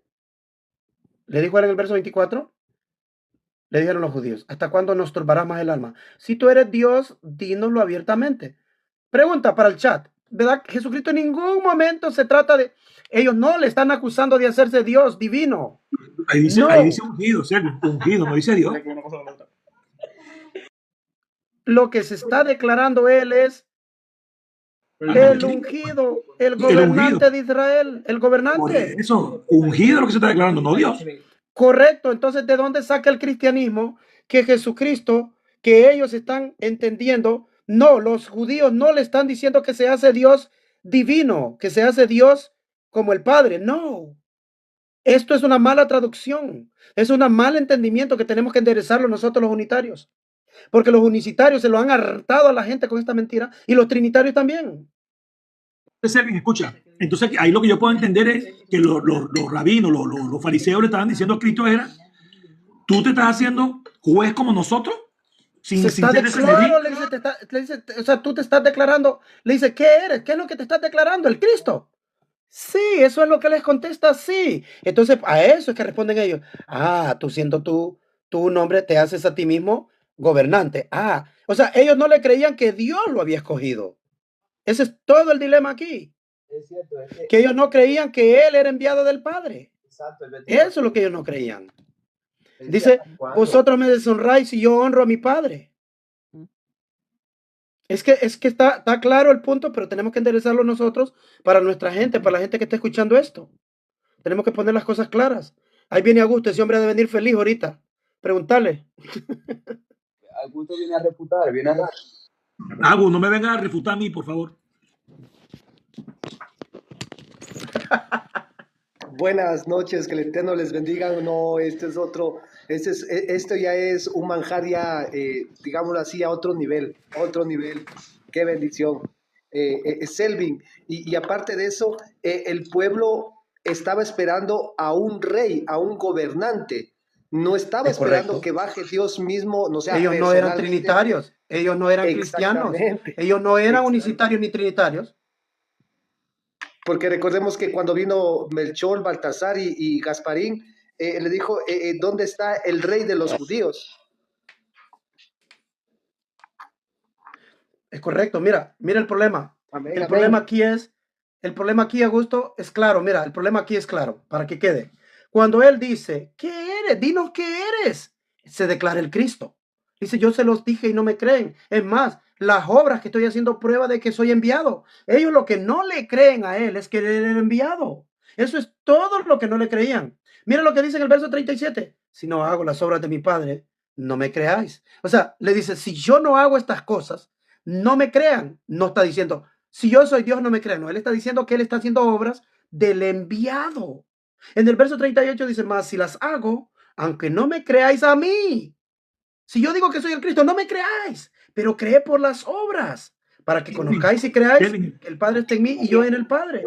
Le dijo en el verso 24, le dijeron los judíos: ¿hasta cuándo nos turbará más el alma? Si tú eres Dios, dínoslo abiertamente. Pregunta para el chat, ¿verdad? Jesucristo en ningún momento se trata de... Ellos no le están acusando de hacerse Dios divino. Ahí dice, No. ahí dice ungido, ¿cierto? Ungido, no dice Dios. Lo que se está declarando él es el ungido, el gobernante de Israel, el gobernante. Por eso, ungido es lo que se está declarando, no Dios. Correcto. Entonces, ¿de dónde saca el cristianismo que Jesucristo, que ellos están entendiendo, no, los judíos no le están diciendo que se hace Dios divino, que se hace Dios como el Padre. No, esto es una mala traducción, es un mal entendimiento que tenemos que enderezarlo nosotros los unitarios, porque los unicitarios se lo han hartado a la gente con esta mentira y los trinitarios también. Selvin, escucha, entonces ahí lo que yo puedo entender es que los rabinos, los fariseos le estaban diciendo a Cristo era, tú te estás haciendo juez como nosotros, sin ser ese claro, le dice, o sea, tú te estás declarando, le dice, ¿qué eres? ¿Qué es lo que te estás declarando? ¿El Cristo? Sí, eso es lo que les contesta, sí. Entonces, a eso es que responden ellos. Ah, tú siendo tú un hombre, te haces a ti mismo gobernante. Ah, o sea, ellos no le creían que Dios lo había escogido. Ese es todo el dilema aquí. Es cierto, Que ellos no creían que él era enviado del Padre. exacto, el Eso es lo que ellos no creían. Él Dice, decía, ¿cuándo? vosotros me deshonráis y yo honro a mi Padre. Es que está claro el punto, pero tenemos que enderezarlo nosotros para nuestra gente, para la gente que está escuchando esto. Tenemos que poner las cosas claras. Ahí viene Augusto, ese hombre ha de venir feliz ahorita. Preguntarle. Augusto viene a refutar, viene a... Agus, no me vengas a refutar a mí, por favor. Buenas noches, que el Eterno les bendiga. No, esto ya es un manjar ya, digámoslo así, a otro nivel, Qué bendición. Selvin, y aparte de eso, el pueblo estaba esperando a un rey, a un gobernante. No estaba Es esperando correcto. que baje Dios mismo, no sea, Ellos no eran personalmente. trinitarios, ellos no eran cristianos, Exactamente. ellos no eran unicitarios ni trinitarios. Porque recordemos que cuando vino Melchor, Baltasar y Gasparín, le dijo, ¿dónde está el rey de los judíos? Es correcto, mira el problema. Amén, El amén. problema aquí, Augusto, es claro. Mira, el problema aquí es claro, para que quede. Cuando él dice, ¿qué eres? Dinos qué eres. Se declara el Cristo. Dice, yo se los dije y no me creen. Es más, las obras que estoy haciendo prueba de que soy enviado. Ellos lo que no le creen a él es que él era enviado. Eso es todo lo que no le creían. Mira lo que dice en el verso 37. Si no hago las obras de mi Padre, no me creáis. O sea, le dice, si yo no hago estas cosas, no me crean. No está diciendo, si yo soy Dios, no me crean. No, él está diciendo que él está haciendo obras del enviado. En el verso 38 dice, más si las hago, aunque no me creáis a mí. Si yo digo que soy el Cristo, no me creáis, pero cree por las obras, para que conozcáis y creáis que el Padre está en mí y yo en el Padre.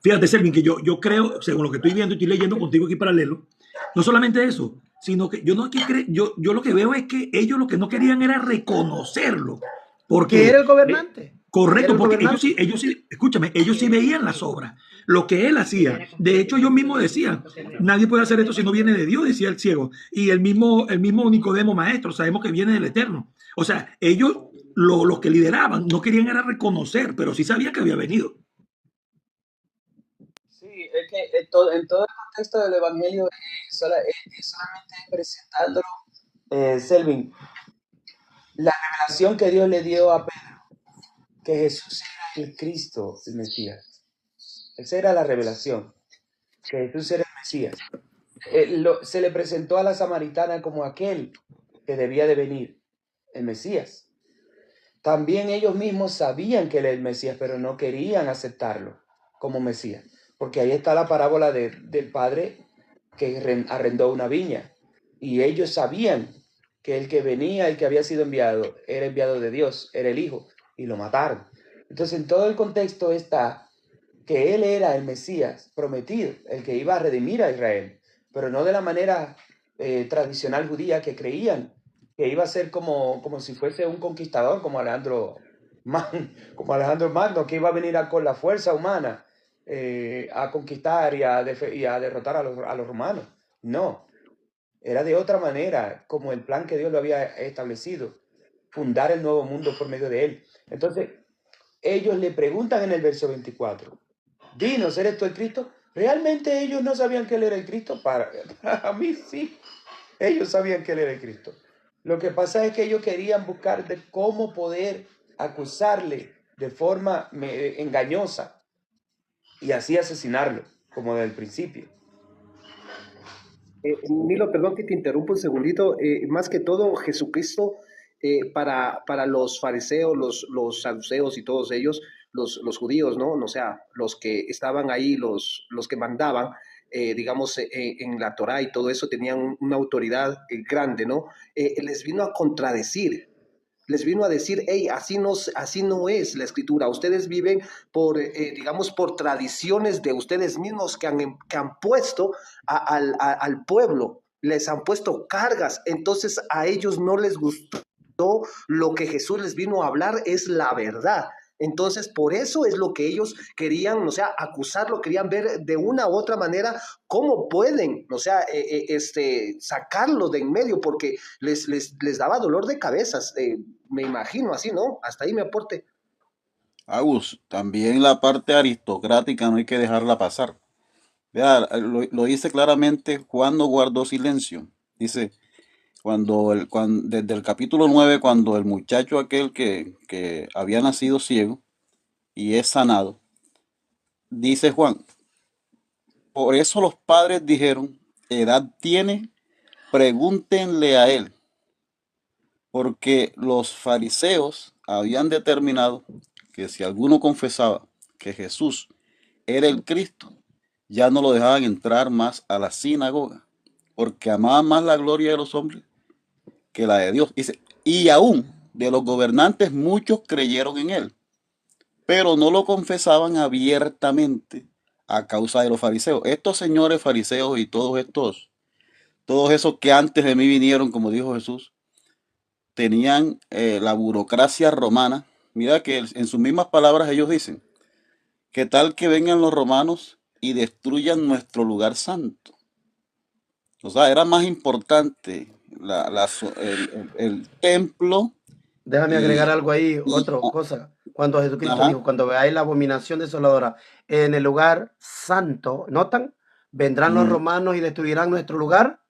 Fíjate, Selvin, que yo creo, según lo que estoy viendo y estoy leyendo contigo aquí paralelo, no solamente eso, sino que yo lo que veo es que ellos lo que no querían era reconocerlo. Porque que era el gobernante. Correcto, porque ellos sí, escúchame, ellos sí veían las obras, lo que él hacía. De hecho, ellos mismos decían, nadie puede hacer esto si no viene de Dios, decía el ciego. Y el mismo Nicodemo maestro, sabemos que viene del Eterno. O sea, ellos, los que lideraban, no querían era reconocer, pero sí sabían que había venido. Sí, es que en todo el contexto del Evangelio es solamente presentándolo, Selvin, la revelación que Dios le dio a Pedro, que Jesús era el Cristo, el Mesías. Esa era la revelación, que Jesús era el Mesías. Se le presentó a la samaritana como aquel que debía de venir, el Mesías. También ellos mismos sabían que él era el Mesías, pero no querían aceptarlo como Mesías, porque ahí está la parábola del padre que arrendó una viña, y ellos sabían que el que venía, el que había sido enviado, era enviado de Dios, era el Hijo, y lo mataron. Entonces, en todo el contexto está que él era el Mesías prometido, el que iba a redimir a Israel, pero no de la manera tradicional judía que creían que iba a ser como si fuese un conquistador, como Alejandro Magno, que iba a venir con la fuerza humana a conquistar y a derrotar a los romanos. No, era de otra manera, como el plan que Dios lo había establecido, fundar el nuevo mundo por medio de él. Entonces, ellos le preguntan en el verso 24, dinos, ¿eres tú el Cristo? ¿Realmente ellos no sabían que él era el Cristo? Para mí sí, ellos sabían que él era el Cristo. Lo que pasa es que ellos querían buscar de cómo poder acusarle de forma engañosa y así asesinarlo, como desde el principio. Milo, perdón que te interrumpa un segundito. Más que todo, Jesucristo, para los fariseos, los saduceos y todos ellos, los judíos, ¿no? O sea, los que estaban ahí, los que mandaban, digamos, en la Torá y todo eso, tenían una autoridad grande, ¿no? Les vino a contradecir, les vino a decir, hey, así no es la escritura, ustedes viven por, digamos, por tradiciones de ustedes mismos que han puesto al pueblo, les han puesto cargas, entonces a ellos no les gustó lo que Jesús les vino a hablar, es la verdad. Entonces, por eso es lo que ellos querían, o sea, acusarlo, querían ver de una u otra manera cómo pueden, o sea, sacarlo de en medio, porque les daba dolor de cabezas, me imagino así, ¿no? Hasta ahí me aporte. Agus, también la parte aristocrática no hay que dejarla pasar. Vea, lo dice claramente Juan no guardó silencio. Dice, desde el capítulo 9 cuando el muchacho aquel que había nacido ciego y es sanado, dice Juan, por eso los padres dijeron, edad tiene, pregúntenle a él, porque los fariseos habían determinado que si alguno confesaba que Jesús era el Cristo, ya no lo dejaban entrar más a la sinagoga, porque amaban más la gloria de los hombres que la de Dios. Dice, y aún de los gobernantes muchos creyeron en él, pero no lo confesaban abiertamente a causa de los fariseos. Estos señores fariseos y todos esos que antes de mí vinieron, como dijo Jesús, tenían la burocracia romana. Mira que en sus mismas palabras ellos dicen, ¿qué tal que vengan los romanos y destruyan nuestro lugar santo? O sea, era más importante el templo Déjame agregar y, algo ahí, y otra cosa. Cuando Jesucristo ajá, dijo, cuando veáis la abominación desoladora en el lugar santo, ¿notan? Vendrán los mm, romanos y destruirán nuestro lugar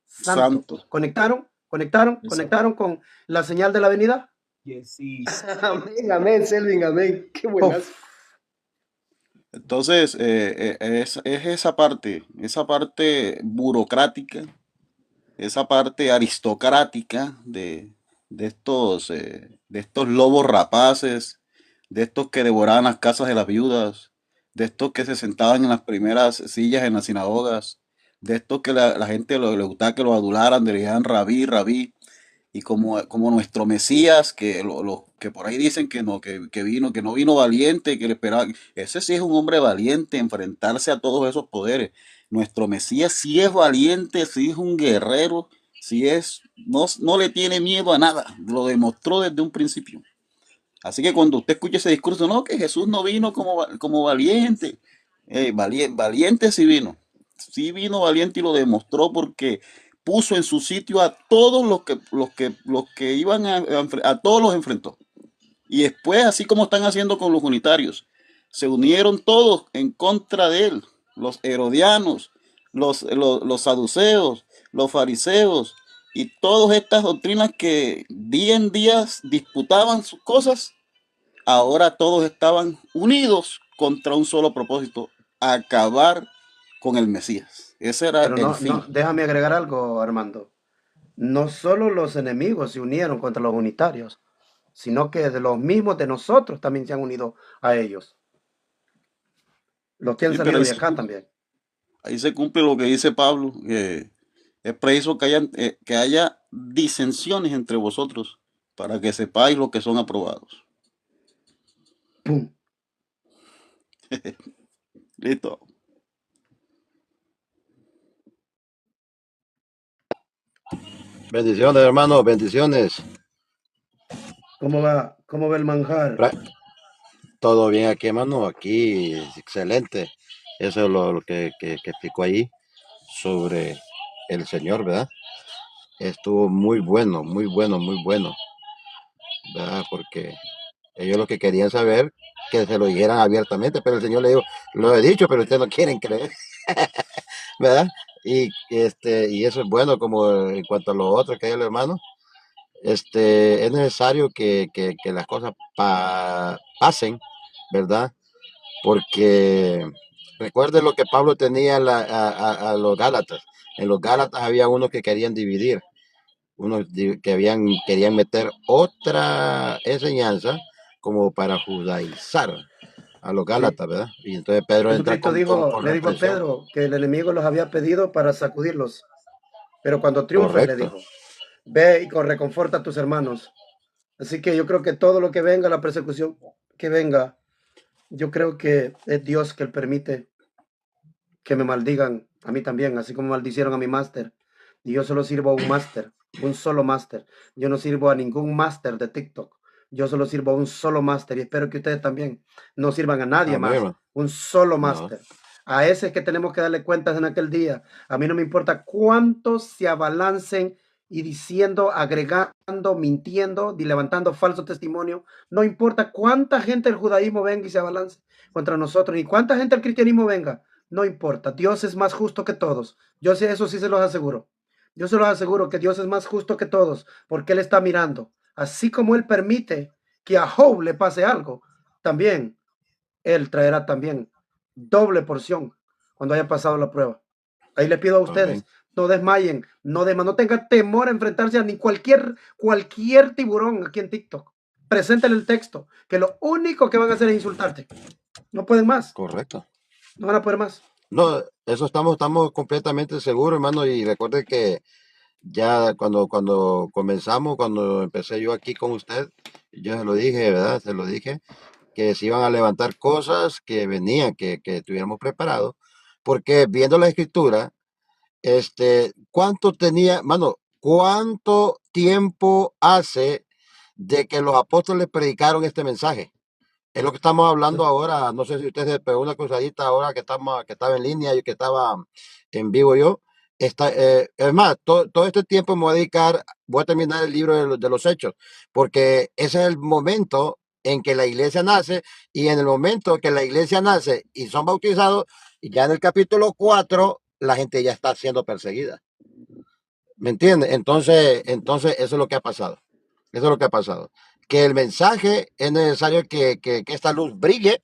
santo. santo. ¿Conectaron? ¿Conectaron? Exacto. ¿Conectaron con la señal de la venida? Yes, sí, sí. Amén, amén, Selvin, amén. Qué buenas. Uf. Entonces, es esa parte burocrática, esa parte aristocrática de estos lobos rapaces, de estos que devoraban las casas de las viudas, de estos que se sentaban en las primeras sillas en las sinagogas, de estos que la gente le gustaba que lo adularan, le dijeran rabí, rabí, y como nuestro Mesías, que por ahí dicen que no vino valiente, que le esperaba. Ese sí es un hombre valiente, enfrentarse a todos esos poderes. Nuestro Mesías sí es valiente, sí es un guerrero, no le tiene miedo a nada, lo demostró desde un principio. Así que cuando usted escuche ese discurso, no, que Jesús no vino como valiente, valiente sí vino valiente y lo demostró porque puso en su sitio a todos los que iban a todos los enfrentó. Y después, así como están haciendo con los unitarios, se unieron todos en contra de él, los herodianos, los saduceos, los fariseos y todas estas doctrinas que día en día disputaban sus cosas. Ahora todos estaban unidos contra un solo propósito, acabar con el Mesías. Ese era Pero el no, no, fin. déjame agregar algo, Armando. No solo los enemigos se unieron contra los unitarios, sino que de los mismos de nosotros también se han unido a ellos. Los que han Sí, pero salido de acá también. ahí se cumple lo que dice Pablo, que es preciso que haya disensiones entre vosotros para que sepáis lo que son aprobados. ¡Pum! Listo. Bendiciones, hermano, bendiciones. ¿Cómo va el manjar? Todo bien aquí, hermano, aquí excelente. Eso es lo que explicó ahí sobre el Señor, ¿verdad? Estuvo muy bueno, muy bueno, muy bueno, ¿verdad? Porque ellos lo que querían saber, que se lo dijeran abiertamente, pero el Señor le dijo, lo he dicho, pero ustedes no quieren creer, ¿verdad? Y eso es bueno, como en cuanto a lo otro que hay el hermano. Es necesario que las cosas pasen, ¿verdad? Porque recuerden lo que Pablo tenía a los Gálatas. En los Gálatas había unos que querían dividir, querían meter otra enseñanza como para judaizar a los Sí. Gálatas, ¿verdad? Y entonces Pedro entra Jesucristo con le dijo a represión. Pedro que el enemigo los había pedido para sacudirlos, pero cuando triunfes, le Correcto. dijo, ve y reconforta a tus hermanos. Así que yo creo que todo lo que venga, la persecución que venga, yo creo que es Dios que permite que me maldigan a mí también, así como maldicieron a mi máster. Y yo solo sirvo a un máster, un solo máster. Yo no sirvo a ningún máster de TikTok. Yo solo sirvo a un solo máster y espero que ustedes también no sirvan a nadie Amén, más. hermano. Un solo No, máster. A ese es que tenemos que darle cuentas en aquel día. A mí no me importa cuántos se abalancen y diciendo, agregando, mintiendo y levantando falso testimonio. No importa cuánta gente del judaísmo venga y se abalance contra nosotros, ni cuánta gente del cristianismo venga. No importa, Dios es más justo que todos. Yo sé, eso sí se los aseguro. Yo se los aseguro que Dios es más justo que todos, porque Él está mirando. Así como Él permite que a Job le pase algo, también Él traerá también doble porción cuando haya pasado la prueba. Ahí le pido a ustedes, amén. no desmayen, no tengan temor a enfrentarse a ni cualquier tiburón aquí en TikTok. Preséntale el texto, que lo único que van a hacer es insultarte. No pueden más, Correcto. no van a poder más. No, eso estamos completamente seguros, hermano, y recuerde que ya cuando comenzamos, cuando empecé yo aquí con usted, yo se lo dije, ¿verdad? Se lo dije, que se iban a levantar cosas que venían, que estuviéramos preparados, porque viendo la escritura, cuánto tiempo hace de que los apóstoles predicaron este mensaje? Es lo que estamos hablando ahora. No sé si usted se pegó una cruzadita ahora que estaba en línea y que estaba en vivo yo. Es más, todo este tiempo me voy a dedicar, voy a terminar el libro de los Hechos, porque ese es el momento en que la iglesia nace, y en el momento que la iglesia nace y son bautizados, y ya en el capítulo 4 la gente ya está siendo perseguida. ¿Me entiende? Entonces eso es lo que ha pasado. Eso es lo que ha pasado. Que el mensaje es necesario que esta luz brille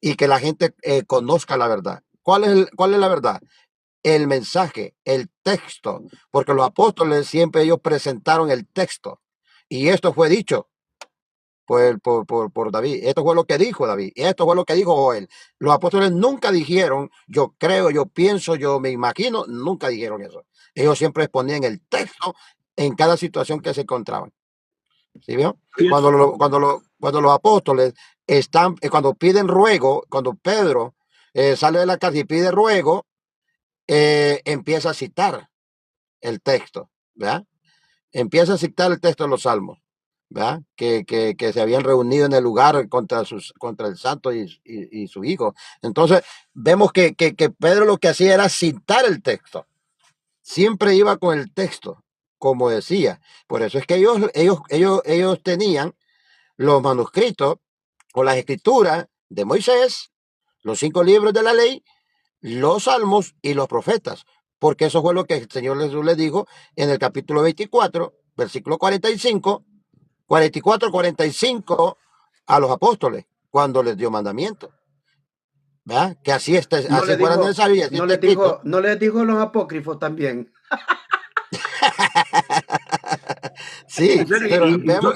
y que la gente conozca la verdad. ¿Cuál es la verdad? El mensaje, el texto, porque los apóstoles siempre ellos presentaron el texto. Y esto fue dicho por David. Esto fue lo que dijo David. Y esto fue lo que dijo Joel. Los apóstoles nunca dijeron, yo creo, yo pienso, yo me imagino, nunca dijeron eso. Ellos siempre exponían el texto en cada situación que se encontraban. ¿Sí vio? Cuando los apóstoles están, cuando piden ruego, cuando Pedro sale de la casa y pide ruego, empieza a citar el texto, ¿verdad? Empieza a citar el texto de los salmos, ¿verdad? Que se habían reunido en el lugar contra el santo y su hijo. Entonces, vemos que Pedro lo que hacía era citar el texto. Siempre iba con el texto, como decía. Por eso es que ellos tenían los manuscritos o las escrituras de Moisés, los 5 libros de la ley, los salmos y los profetas, porque eso fue lo que el Señor Jesús les dijo en el capítulo 24, versículo 44, 45 a los apóstoles cuando les dio mandamiento, ¿verdad? Que así fuera necesario y así está escrito. No les dijo los apócrifos también. Sí, pero vemos,